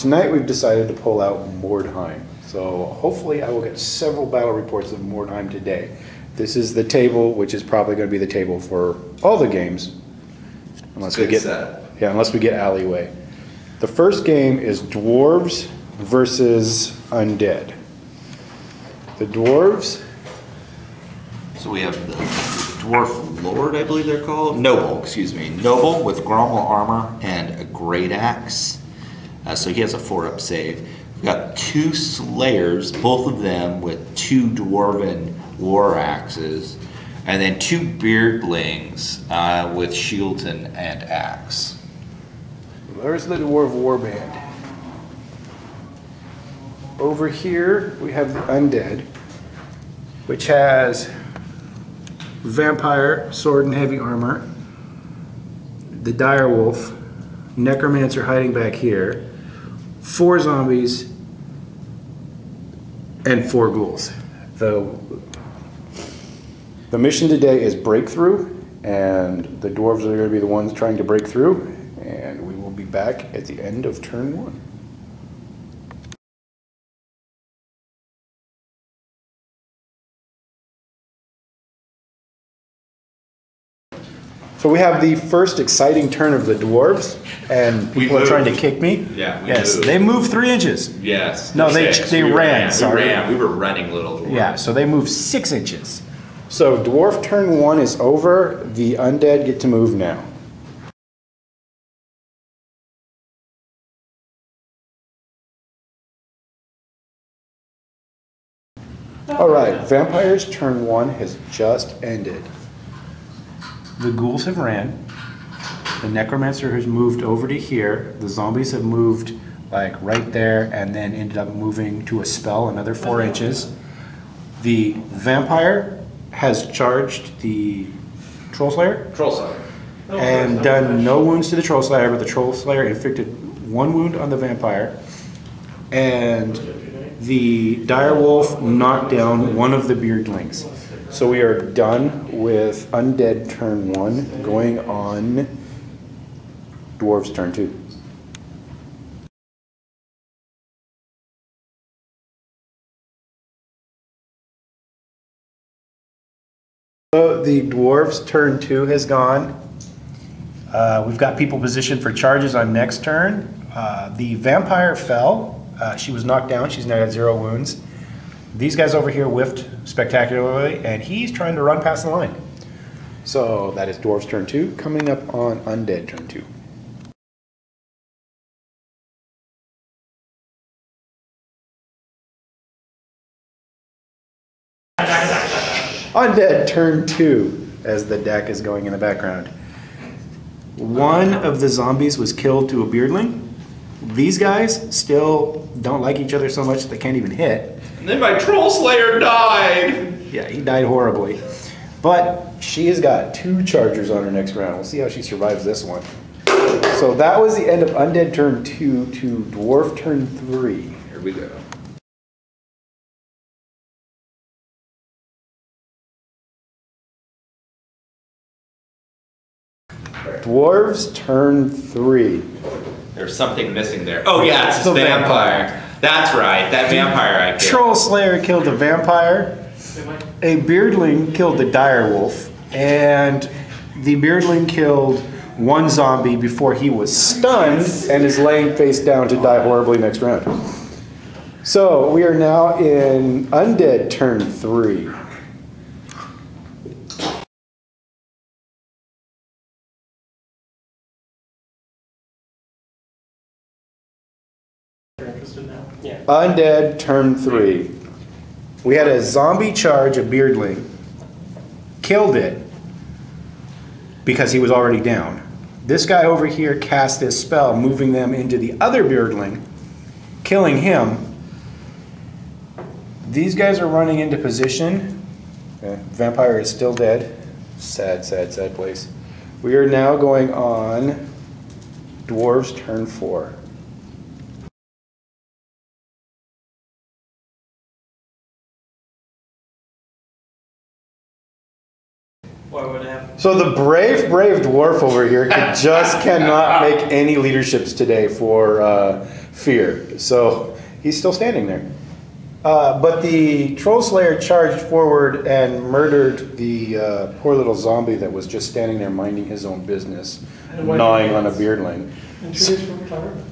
tonight we've decided to pull out Mordheim. So hopefully I will get several battle reports of Mordheim today. This is the table, which is probably going to be the table for all the games, unless we get Alleyway. The first game is Dwarves versus Undead. The Dwarves. So we have the Dwarf Lord, I believe they're called. Noble, excuse me. Noble with Grommel armor and a great axe. So he has a 4-up save. We've got 2 Slayers, both of them with 2 Dwarven war axes, and then 2 Beardlings with shields and axe. There's the Dwarf Warband. Over here we have the Undead, which has Vampire, sword and heavy armor, the Direwolf, Necromancer hiding back here, 4 zombies, and 4 ghouls. The mission today is breakthrough, and the dwarves are going to be the ones trying to break through, and we will be back at the end of turn 1. So we have the first exciting turn of the dwarves, and people are trying to kick me. Yeah, yes, they moved 3 inches. Yes. No, they ran. Sorry. We were running little dwarves. Yeah, so they moved 6 inches. So dwarf turn 1 is over. The undead get to move now. All right, vampires turn 1 has just ended. The ghouls have ran. The necromancer has moved over to here. The zombies have moved like right there and then ended up moving to a spell another 4 inches. The vampire has charged the Troll Slayer. Troll Slayer. And done no wounds to the Troll Slayer, but the Troll Slayer inflicted 1 wound on the vampire. And the Direwolf knocked down one of the Beardlings. So we are done with Undead turn 1, going on Dwarves turn 2. So the Dwarves turn 2 has gone. We've got people positioned for charges on next turn. The vampire fell. She was knocked down. She's now got 0 wounds. These guys over here whiffed spectacularly, and he's trying to run past the line. So that is Dwarves turn 2, coming up on Undead turn 2. Undead turn 2, as the deck is going in the background. One of the zombies was killed to a beardling. These guys still don't like each other so much that they can't even hit. And then my Troll Slayer died! Yeah, he died horribly. But she has got 2 chargers on her next round. We'll see how she survives this one. So that was the end of Undead turn 2 to Dwarf turn 3. Here we go. Dwarves turn 3. There's something missing there. Oh yeah, it's the vampire. That's right, that vampire I killed. Troll Slayer killed a vampire. A beardling killed the direwolf. And the beardling killed 1 zombie before he was stunned and is laying face down to die horribly next round. So we are now in Undead turn 3. Yeah. Undead turn 3. We had a zombie charge a beardling, killed it because he was already down. This guy over here cast this spell, moving them into the other beardling, killing him. These guys are running into position. Vampire is still dead. Sad, sad, sad place. We are now going on Dwarves turn 4. What would happen? So the brave dwarf over here just cannot make any leaderships today for fear. So he's still standing there. But the Troll Slayer charged forward and murdered the poor little zombie that was just standing there minding his own business, gnawing on a beardling. And 2 days from retirement.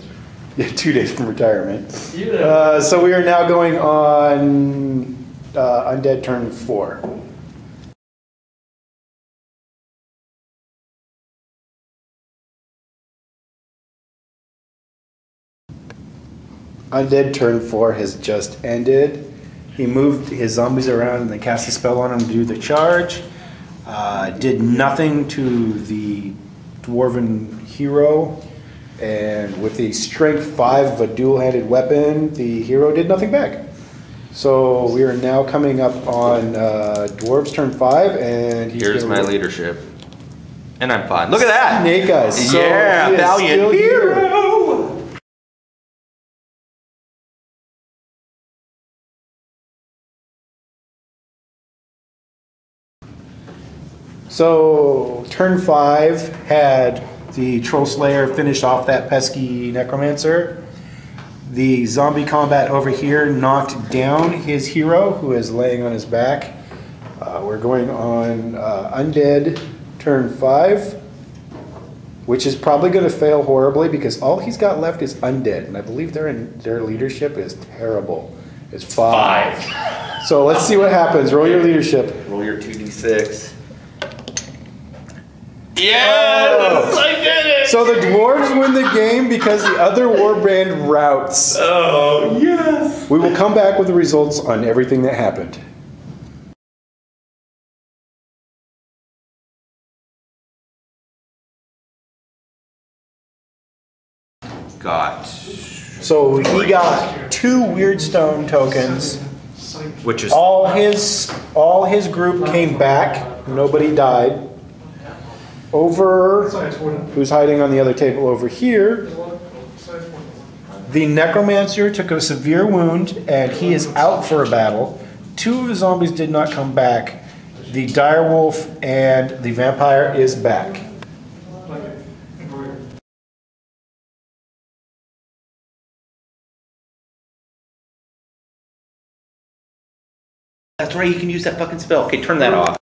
Yeah, 2 days from retirement. Yeah. So we are now going on Undead turn 4. Undead turn 4 has just ended. He moved his zombies around and they cast a spell on him to do the charge. Did nothing to the dwarven hero. And with the strength 5 of a dual-handed weapon, the hero did nothing back. So we are now coming up on dwarves turn 5, and Here's my leadership. And I'm fine. Look at that! Snake Eyes. So yeah, he is valiant still here. hero! So turn 5 had the Troll Slayer finish off that pesky necromancer. The zombie combat over here knocked down his hero, who is laying on his back. We're going on Undead turn 5, which is probably going to fail horribly because all he's got left is Undead, and I believe their leadership is terrible. It's 5. So let's see what happens. Roll your leadership. Roll your 2d6. Yes! I did it! So the dwarves win the game because the other warband routes. Oh, yes! We will come back with the results on everything that happened. So he got 2 weird stone tokens. Which is All his group came back. Nobody died. Over, who's hiding on the other table over here, the necromancer took a severe wound and he is out for a battle. 2 of the zombies did not come back. The direwolf and the vampire is back. That's right, you can use that fucking spell. Okay, turn that off.